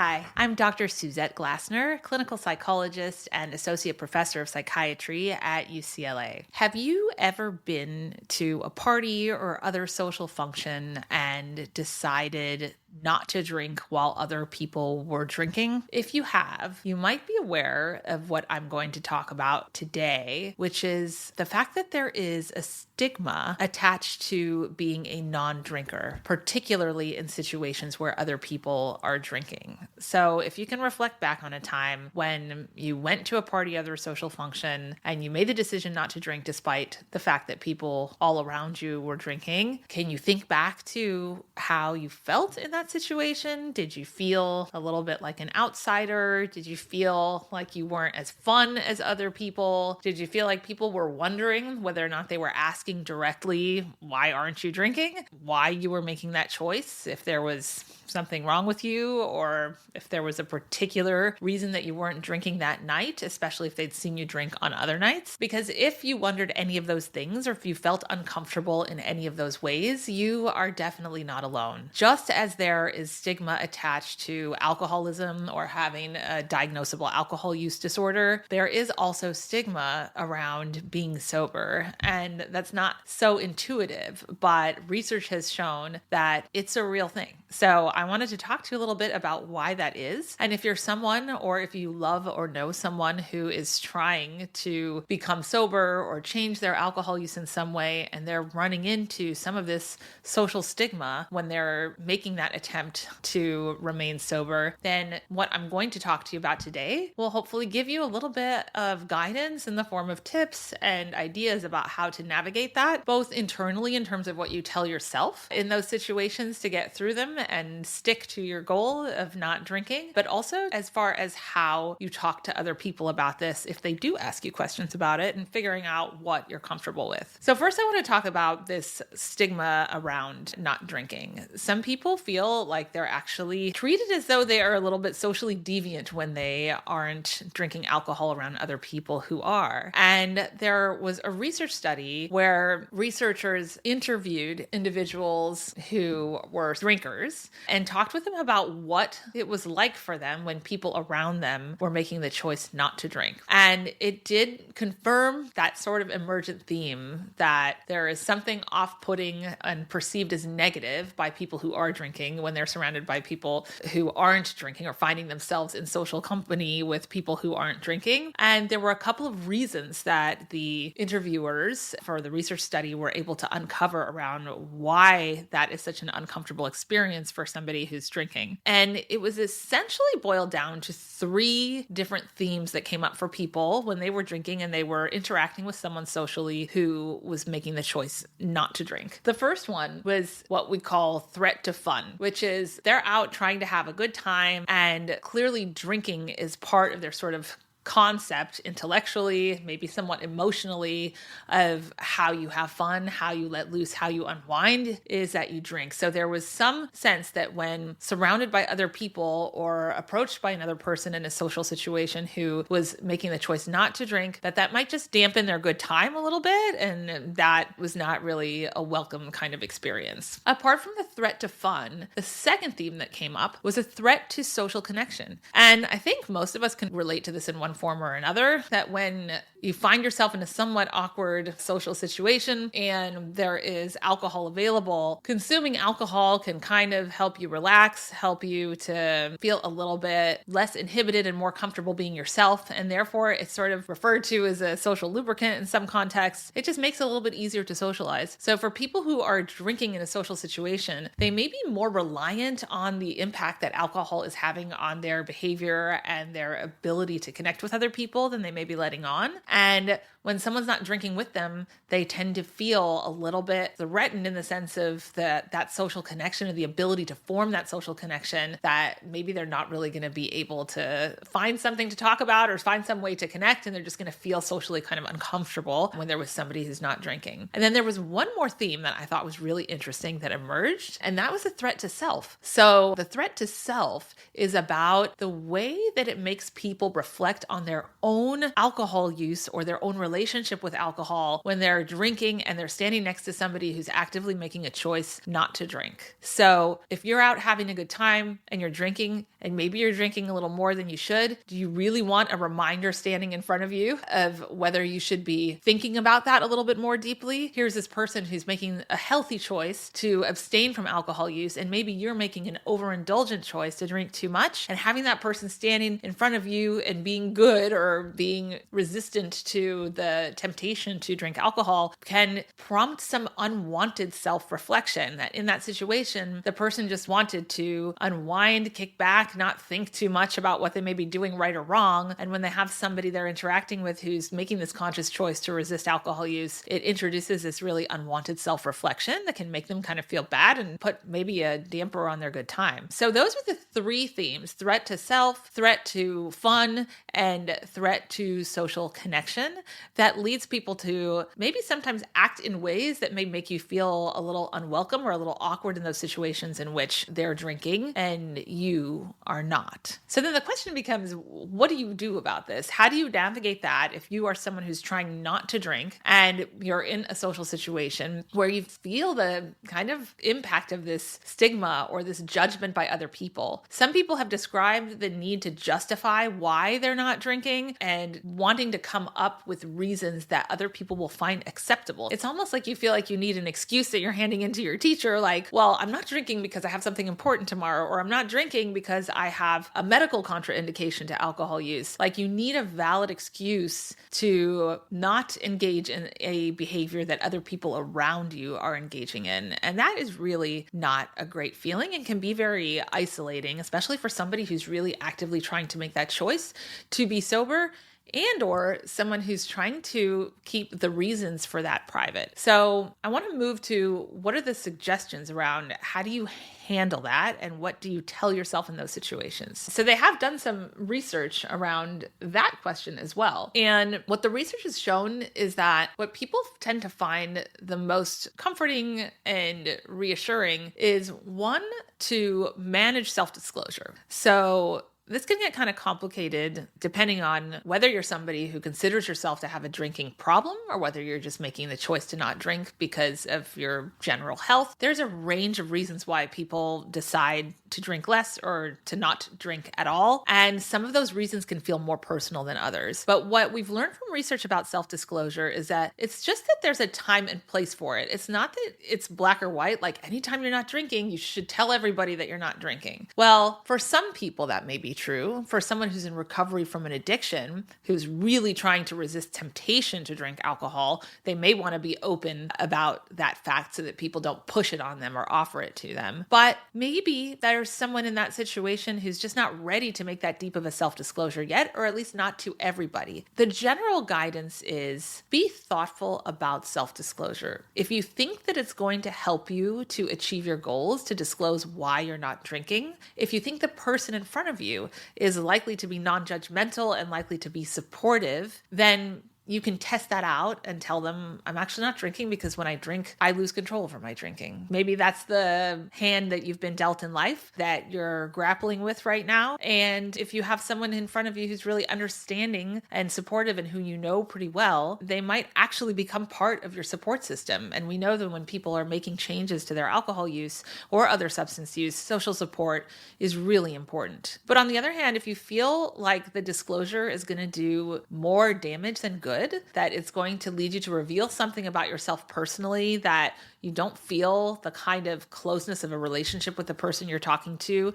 Hi, I'm Dr. Suzette Glassner, clinical psychologist and associate professor of psychiatry at UCLA. Have you ever been to a party or other social function and decided not to drink while other people were drinking? If you have, you might be aware of what I'm going to talk about today, which is the fact that there is a stigma attached to being a non-drinker, particularly in situations where other people are drinking. So if you can reflect back on a time when you went to a party, other social function, and you made the decision not to drink despite the fact that people all around you were drinking, can you think back to how you felt in that situation? Did you feel a little bit like an outsider? Did you feel like you weren't as fun as other people? Did you feel like people were wondering whether or not they were asking directly, why aren't you drinking? Why you were making that choice? If there was something wrong with you, or if there was a particular reason that you weren't drinking that night, especially if they'd seen you drink on other nights. Because if you wondered any of those things, or if you felt uncomfortable in any of those ways, you are definitely not alone. Just as there is stigma attached to alcoholism or having a diagnosable alcohol use disorder, there is also stigma around being sober. And that's not so intuitive, but research has shown that it's a real thing. So I wanted to talk to you a little bit about why that is. And if you're someone, or if you love or know someone who is trying to become sober or change their alcohol use in some way, and they're running into some of this social stigma when they're making that attempt to remain sober, then what I'm going to talk to you about today will hopefully give you a little bit of guidance in the form of tips and ideas about how to navigate that, both internally in terms of what you tell yourself in those situations to get through them and stick to your goal of not drinking, but also as far as how you talk to other people about this if they do ask you questions about it, and figuring out what you're comfortable with. So first, I want to talk about this stigma around not drinking. Some people feel like they're actually treated as though they are a little bit socially deviant when they aren't drinking alcohol around other people who are. And there was a research study where researchers interviewed individuals who were drinkers and talked with them about what it was like for them when people around them were making the choice not to drink. And it did confirm that sort of emergent theme that there is something off-putting and perceived as negative by people who are drinking when they're surrounded by people who aren't drinking, or finding themselves in social company with people who aren't drinking. And there were a couple of reasons that the interviewers for the research study were able to uncover around why that is such an uncomfortable experience for somebody who's drinking. And it was essentially boiled down to three different themes that came up for people when they were drinking and they were interacting with someone socially who was making the choice not to drink. The first one was what we call threat to fun, which is they're out trying to have a good time, and clearly drinking is part of their sort of concept intellectually, maybe somewhat emotionally, of how you have fun, how you let loose, how you unwind, is that you drink. So there was some sense that when surrounded by other people or approached by another person in a social situation who was making the choice not to drink, that might just dampen their good time a little bit, and that was not really a welcome kind of experience. Apart from the threat to fun, the second theme that came up was a threat to social connection. And I think most of us can relate to this in one form or another, that when you find yourself in a somewhat awkward social situation and there is alcohol available, consuming alcohol can kind of help you relax, help you to feel a little bit less inhibited and more comfortable being yourself. And therefore, it's sort of referred to as a social lubricant in some contexts. It just makes it a little bit easier to socialize. So for people who are drinking in a social situation, they may be more reliant on the impact that alcohol is having on their behavior and their ability to connect with other people than they may be letting on. And when someone's not drinking with them, they tend to feel a little bit threatened in the sense of that social connection, or the ability to form that social connection, that maybe they're not really going to be able to find something to talk about or find some way to connect, and they're just going to feel socially kind of uncomfortable when they're with somebody who's not drinking. And then there was one more theme that I thought was really interesting that emerged, and that was the threat to self. So the threat to self is about the way that it makes people reflect on their own alcohol use or their own relationship with alcohol when they're drinking and they're standing next to somebody who's actively making a choice not to drink. So if you're out having a good time and you're drinking, and maybe you're drinking a little more than you should, do you really want a reminder standing in front of you of whether you should be thinking about that a little bit more deeply? Here's this person who's making a healthy choice to abstain from alcohol use, and maybe you're making an overindulgent choice to drink too much, and having that person standing in front of you and being good or being resistant to the temptation to drink alcohol can prompt some unwanted self-reflection, that in that situation, the person just wanted to unwind, kick back, not think too much about what they may be doing right or wrong. And when they have somebody they're interacting with who's making this conscious choice to resist alcohol use, it introduces this really unwanted self-reflection that can make them kind of feel bad and put maybe a damper on their good time. So those are the three themes: threat to self, threat to fun, and threat to social connection, that leads people to maybe sometimes act in ways that may make you feel a little unwelcome or a little awkward in those situations in which they're drinking and you are not. So then the question becomes, what do you do about this? How do you navigate that if you are someone who's trying not to drink and you're in a social situation where you feel the kind of impact of this stigma or this judgment by other people? Some people have described the need to justify why they're not drinking and wanting to come up with reasons that other people will find acceptable. It's almost like you feel like you need an excuse that you're handing into your teacher, like, well, I'm not drinking because I have something important tomorrow, or I'm not drinking because I have a medical contraindication to alcohol use. Like, you need a valid excuse to not engage in a behavior that other people around you are engaging in. And that is really not a great feeling and can be very isolating, especially for somebody who's really actively trying to make that choice to be sober, and or someone who's trying to keep the reasons for that private. So I want to move to, what are the suggestions around how do you handle that and what do you tell yourself in those situations? So they have done some research around that question as well. And what the research has shown is that what people tend to find the most comforting and reassuring is, one, to manage self-disclosure. So this can get kind of complicated depending on whether you're somebody who considers yourself to have a drinking problem or whether you're just making the choice to not drink because of your general health. There's a range of reasons why people decide to drink less or to not drink at all. And some of those reasons can feel more personal than others. But what we've learned from research about self-disclosure is that it's just that there's a time and place for it. It's not that it's black or white, like anytime you're not drinking, you should tell everybody that you're not drinking. Well, for some people that may be true. For someone who's in recovery from an addiction, who's really trying to resist temptation to drink alcohol, they may want to be open about that fact so that people don't push it on them or offer it to them. But maybe there's someone in that situation who's just not ready to make that deep of a self-disclosure yet, or at least not to everybody. The general guidance is, be thoughtful about self-disclosure. If you think that it's going to help you to achieve your goals, to disclose why you're not drinking, if you think the person in front of you is likely to be non-judgmental and likely to be supportive, then you can test that out and tell them, I'm actually not drinking because when I drink, I lose control over my drinking. Maybe that's the hand that you've been dealt in life that you're grappling with right now. And if you have someone in front of you who's really understanding and supportive and who you know pretty well, they might actually become part of your support system. And we know that when people are making changes to their alcohol use or other substance use, social support is really important. But on the other hand, if you feel like the disclosure is going to do more damage than good, that it's going to lead you to reveal something about yourself personally that you don't feel the kind of closeness of a relationship with the person you're talking to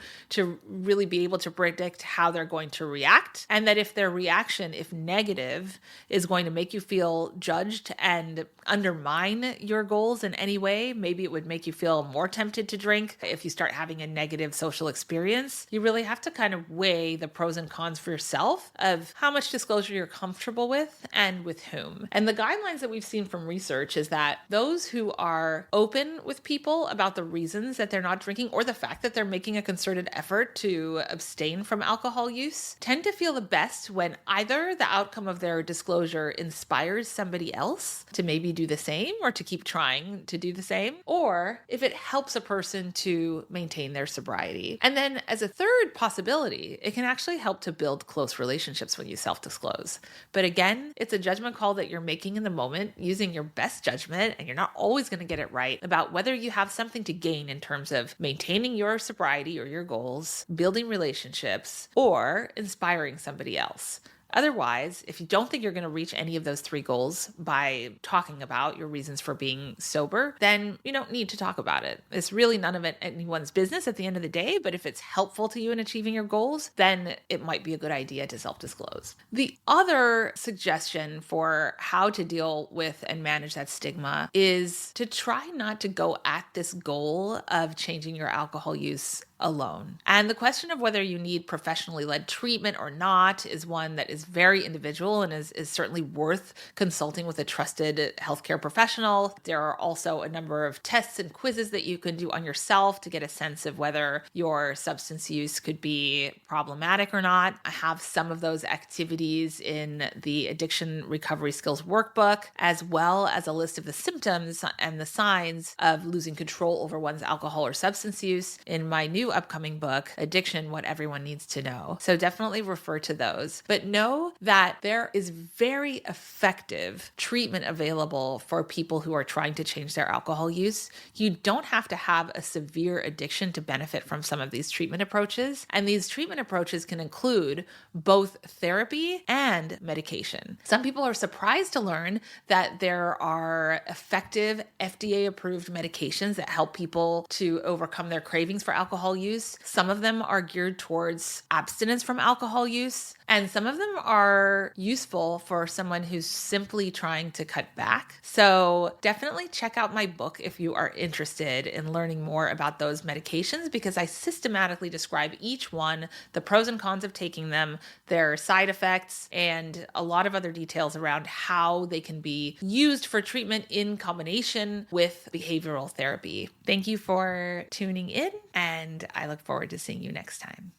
really be able to predict how they're going to react. And that if their reaction, if negative, is going to make you feel judged and undermine your goals in any way, maybe it would make you feel more tempted to drink. If you start having a negative social experience, you really have to kind of weigh the pros and cons for yourself of how much disclosure you're comfortable with and with whom. And the guidelines that we've seen from research is that those who are are open with people about the reasons that they're not drinking or the fact that they're making a concerted effort to abstain from alcohol use tend to feel the best when either the outcome of their disclosure inspires somebody else to maybe do the same or to keep trying to do the same, or if it helps a person to maintain their sobriety. And then as a third possibility, it can actually help to build close relationships when you self-disclose. But again, it's a judgment call that you're making in the moment using your best judgment, and you're not always going to get it right about whether you have something to gain in terms of maintaining your sobriety or your goals, building relationships, or inspiring somebody else. Otherwise, if you don't think you're going to reach any of those three goals by talking about your reasons for being sober, then you don't need to talk about it. It's really none of it anyone's business at the end of the day, but if it's helpful to you in achieving your goals, then it might be a good idea to self-disclose. The other suggestion for how to deal with and manage that stigma is to try not to go at this goal of changing your alcohol use alone. And the question of whether you need professionally led treatment or not is one that is very individual and is certainly worth consulting with a trusted healthcare professional. There are also a number of tests and quizzes that you can do on yourself to get a sense of whether your substance use could be problematic or not. I have some of those activities in the Addiction Recovery Skills Workbook, as well as a list of the symptoms and the signs of losing control over one's alcohol or substance use in my new upcoming book, Addiction, What Everyone Needs to Know. So definitely refer to those. But know that there is very effective treatment available for people who are trying to change their alcohol use. You don't have to have a severe addiction to benefit from some of these treatment approaches. And these treatment approaches can include both therapy and medication. Some people are surprised to learn that there are effective FDA-approved medications that help people to overcome their cravings for alcohol use. Some of them are geared towards abstinence from alcohol use, and some of them are useful for someone who's simply trying to cut back. So definitely check out my book if you are interested in learning more about those medications, because I systematically describe each one, the pros and cons of taking them, their side effects, and a lot of other details around how they can be used for treatment in combination with behavioral therapy. Thank you for tuning in, and I look forward to seeing you next time.